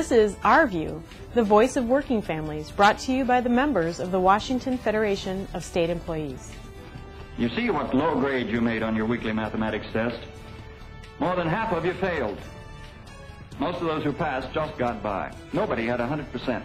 This is Our View, the voice of working families, brought to you by the members of the Washington Federation of State Employees. You see what low grade you made on your weekly mathematics test? More than half of you failed. Most of those who passed just got by. Nobody had 100%.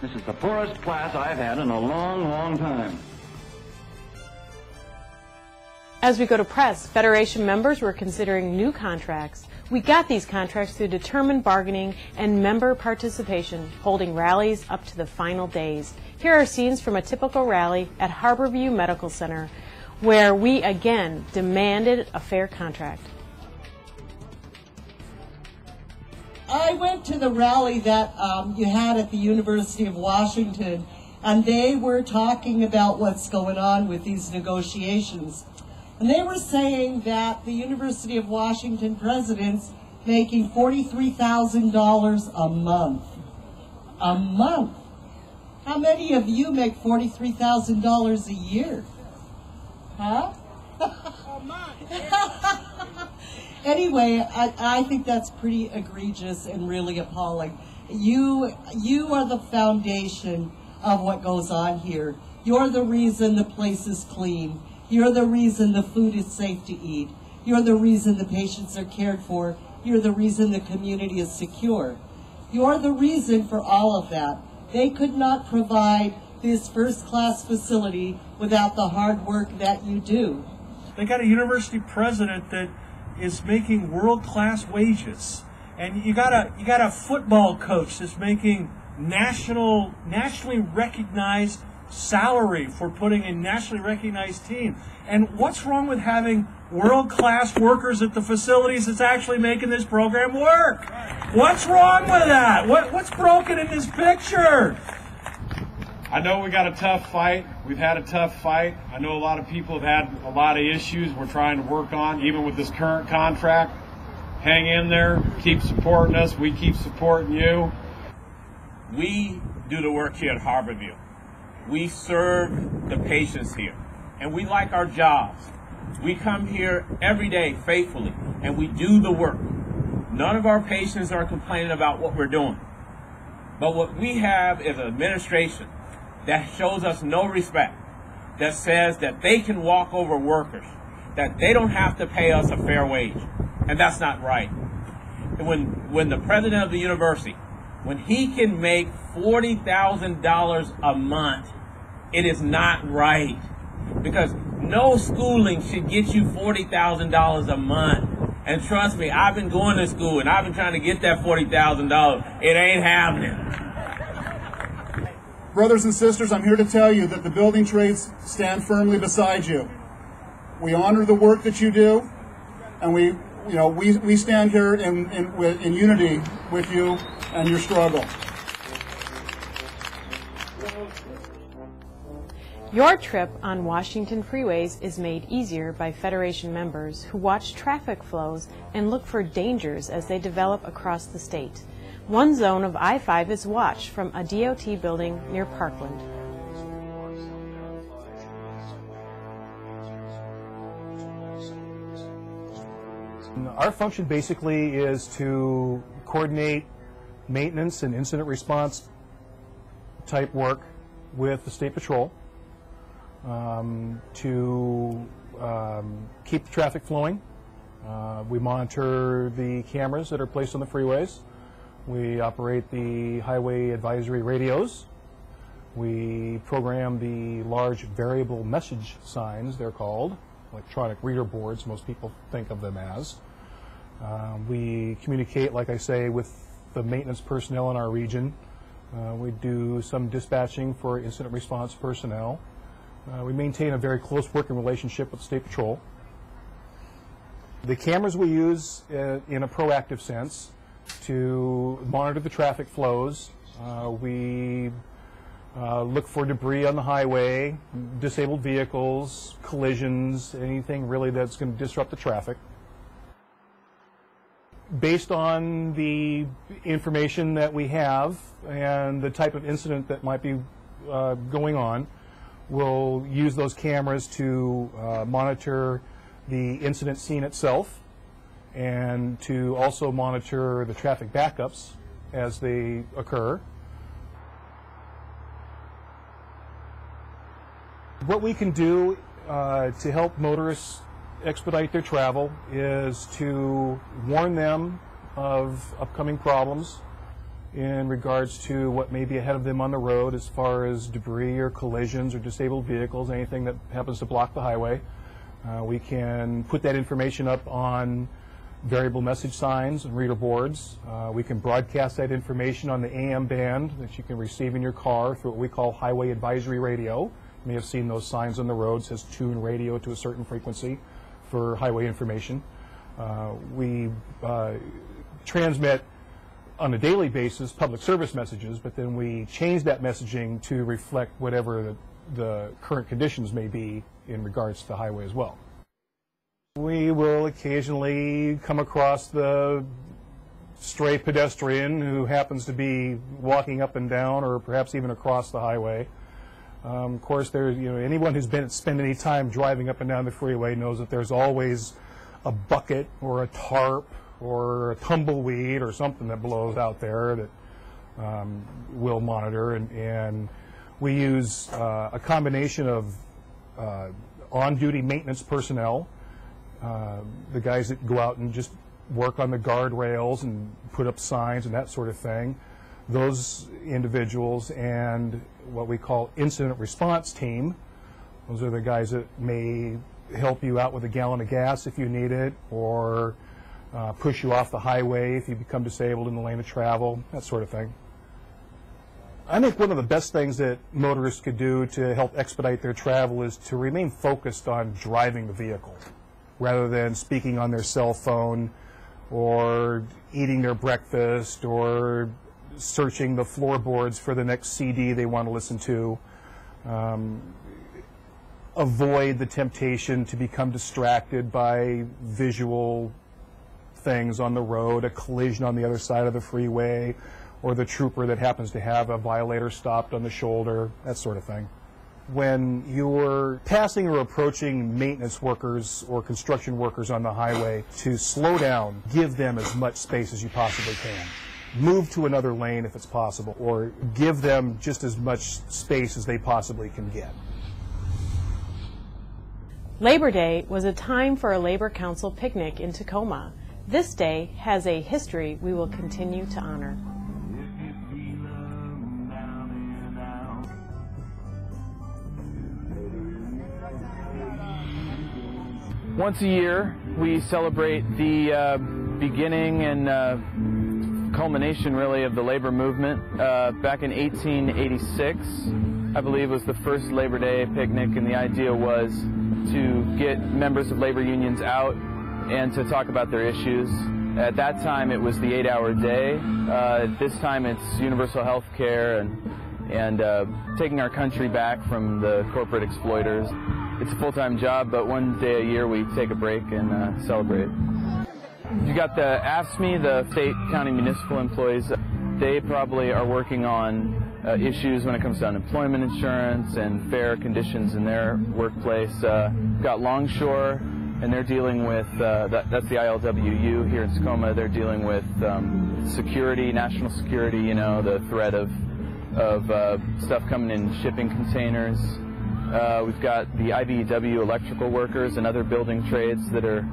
This is the poorest class I've had in a long, long time. As we go to press, Federation members were considering new contracts. We got these contracts through determined bargaining and member participation, holding rallies up to the final days. Here are scenes from a typical rally at Harborview Medical Center, where we again demanded a fair contract. I went to the rally that you had at the University of Washington, and they were talking about what's going on with these negotiations. And they were saying that the University of Washington president's making $43,000 a month. A month. How many of you make $43,000 a year? Huh? A month. Anyway, I think that's pretty egregious and really appalling. You are the foundation of what goes on here. You're the reason the place is clean. You're the reason the food is safe to eat. You're the reason the patients are cared for. You're the reason the community is secure. You're the reason for all of that. They could not provide this first-class facility without the hard work that you do. They got a university president that is making world-class wages, and you got a football coach that's making nationally recognized salary for putting a nationally recognized team. And what's wrong with having world-class workers at the facilities that's actually making this program work? What's wrong with that? What's broken in this picture? I know we got a tough fight. We've had a tough fight. I know a lot of people have had a lot of issues we're trying to work on, even with this current contract. Hang in there. Keep supporting us. We keep supporting you. We do the work here at Harborview. We serve the patients here, and we like our jobs. We come here every day faithfully, and we do the work. None of our patients are complaining about what we're doing. But what we have is an administration that shows us no respect, that says that they can walk over workers, that they don't have to pay us a fair wage, and that's not right. And when the president of the university, when he can make $40,000 a month, it is not right. Because no schooling should get you $40,000 a month. And trust me, I've been going to school and I've been trying to get that $40,000. It ain't happening. Brothers and sisters, I'm here to tell you that the building trades stand firmly beside you. We honor the work that you do, and we stand here in unity with you and your struggle. Your trip on Washington freeways is made easier by Federation members who watch traffic flows and look for dangers as they develop across the state. One zone of I-5 is watched from a DOT building near Parkland. Our function basically is to coordinate maintenance and incident response type work with the State Patrol to keep the traffic flowing. We monitor the cameras that are placed on the freeways. We operate the highway advisory radios. We program the large variable message signs, they're called, electronic reader boards, most people think of them as. We communicate, like I say, with the maintenance personnel in our region. We do some dispatching for incident response personnel. We maintain a very close working relationship with the State Patrol. The cameras we use in a proactive sense to monitor the traffic flows. We look for debris on the highway, disabled vehicles, collisions, anything really that's going to disrupt the traffic. Based on the information that we have and the type of incident that might be going on, we'll use those cameras to monitor the incident scene itself and to also monitor the traffic backups as they occur. What we can do to help motorists expedite their travel is to warn them of upcoming problems in regards to what may be ahead of them on the road as far as debris or collisions or disabled vehicles, anything that happens to block the highway. We can put that information up on variable message signs and reader boards. We can broadcast that information on the AM band that you can receive in your car through what we call highway advisory radio. You may have seen those signs on the road, says tune radio to a certain frequency for highway information. We transmit on a daily basis public service messages, but then we change that messaging to reflect whatever the current conditions may be in regards to the highway as well. We will occasionally come across the stray pedestrian who happens to be walking up and down or perhaps even across the highway. Of course, anyone who's spent any time driving up and down the freeway knows that there's always a bucket or a tarp or a tumbleweed or something that blows out there that we'll monitor. And we use a combination of on-duty maintenance personnel, the guys that go out and just work on the guardrails and put up signs and that sort of thing. Those individuals and what we call incident response team. Those are the guys that may help you out with a gallon of gas if you need it, or push you off the highway if you become disabled in the lane of travel, that sort of thing. I think one of the best things that motorists could do to help expedite their travel is to remain focused on driving the vehicle rather than speaking on their cell phone or eating their breakfast or searching the floorboards for the next CD they want to listen to. Avoid the temptation to become distracted by visual things on the road, a collision on the other side of the freeway, or the trooper that happens to have a violator stopped on the shoulder, that sort of thing. When you're passing or approaching maintenance workers or construction workers on the highway, to slow down, give them as much space as you possibly can. Move to another lane if it's possible, or give them just as much space as they possibly can get. Labor Day was a time for a Labor Council picnic in Tacoma. This day has a history we will continue to honor. Once a year, we celebrate the beginning and culmination, really, of the labor movement. Back in 1886, I believe, was the first Labor Day picnic, and the idea was to get members of labor unions out and to talk about their issues. At that time, it was the 8-hour day. This time, it's universal health care and taking our country back from the corporate exploiters. It's a full-time job, but one day a year we take a break and celebrate. You got the AFSCME, the state, county, municipal employees. They probably are working on issues when it comes to unemployment insurance and fair conditions in their workplace. Got Longshore, and they're dealing with, that's the ILWU here in Tacoma. They're dealing with security, national security, you know, the threat of stuff coming in shipping containers. We've got the IBEW electrical workers and other building trades that are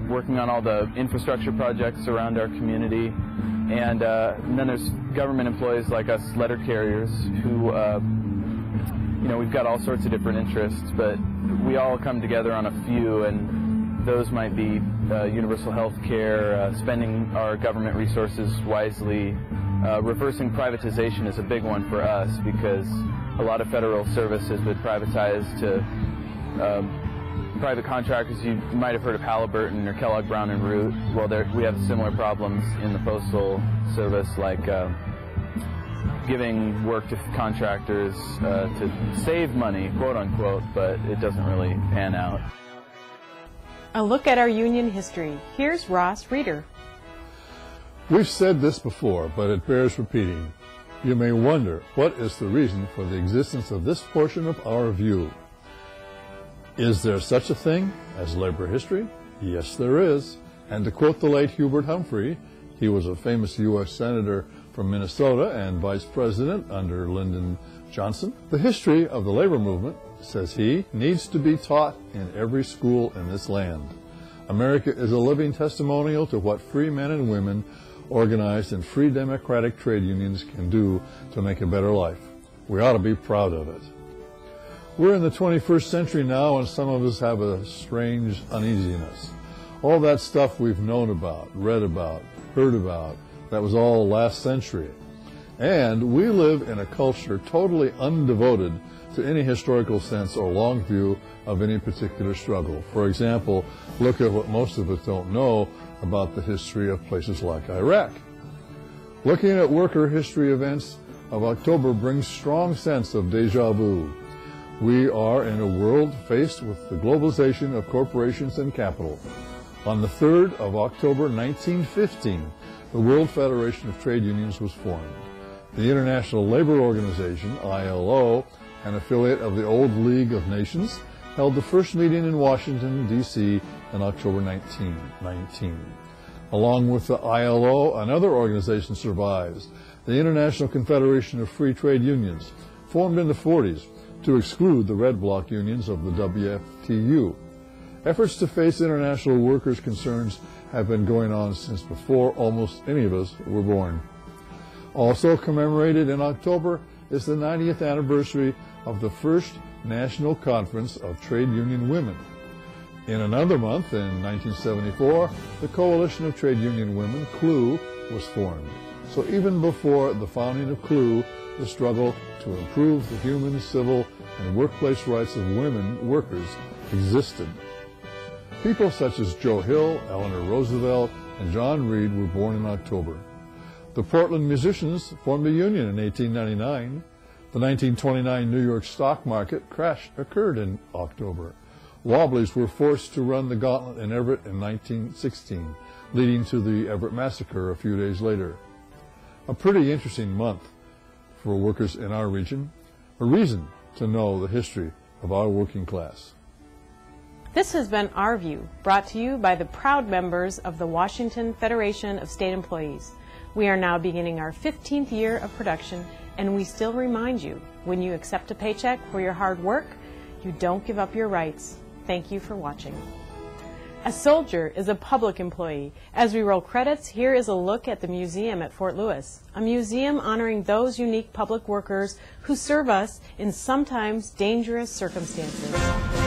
working on all the infrastructure projects around our community. And then there's government employees like us, letter carriers, who, you know, we've got all sorts of different interests, but we all come together on a few, and those might be universal health care, spending our government resources wisely. Reversing privatization is a big one for us because a lot of federal service has been privatized to private contractors. You might have heard of Halliburton or Kellogg Brown and Root. Well, we have similar problems in the Postal Service, like giving work to contractors to save money, quote unquote, but it doesn't really pan out. A look at our union history. Here's Ross Rieder. We've said this before, but it bears repeating. You may wonder, what is the reason for the existence of this portion of our view? Is there such a thing as labor history? Yes, there is. And to quote the late Hubert Humphrey, He was a famous U.S. Senator from Minnesota and Vice President under Lyndon Johnson. The history of the labor movement, says he, needs to be taught in every school in this land. America is a living testimonial to what free men and women organized in free democratic trade unions can do to make a better life. We ought to be proud of it. We're in the 21st century now, and some of us have a strange uneasiness. All that stuff we've known about, read about, heard about, that was all last century. And we live in a culture totally undevoted to any historical sense or long view of any particular struggle. For example, look at what most of us don't know about the history of places like Iraq. Looking at worker history events of October brings strong sense of deja vu. We are in a world faced with the globalization of corporations and capital. On the 3rd of October 1915, the World Federation of Trade Unions was formed. The International Labor Organization, ILO, an affiliate of the old League of Nations, held the first meeting in Washington, D.C. in October 1919. Along with the ILO, another organization survives, the International Confederation of Free Trade Unions, formed in the 40s to exclude the Red Bloc unions of the WFTU. Efforts to face international workers' concerns have been going on since before almost any of us were born. Also commemorated in October is the 90th anniversary of the first National Conference of Trade Union Women. In another month, in 1974, the Coalition of Trade Union Women, CLU, was formed. So even before the founding of CLU, the struggle to improve the human, civil, and workplace rights of women workers existed. People such as Joe Hill, Eleanor Roosevelt, and John Reed were born in October. The Portland musicians formed a union in 1899. The 1929 New York stock market crash occurred in October. Wobblies were forced to run the gauntlet in Everett in 1916, leading to the Everett Massacre a few days later. A pretty interesting month for workers in our region, a reason to know the history of our working class. This has been Our View, brought to you by the proud members of the Washington Federation of State Employees. We are now beginning our 15th year of production, and we still remind you, when you accept a paycheck for your hard work, you don't give up your rights. Thank you for watching. A soldier is a public employee. As we roll credits, here is a look at the museum at Fort Lewis, a museum honoring those unique public workers who serve us in sometimes dangerous circumstances.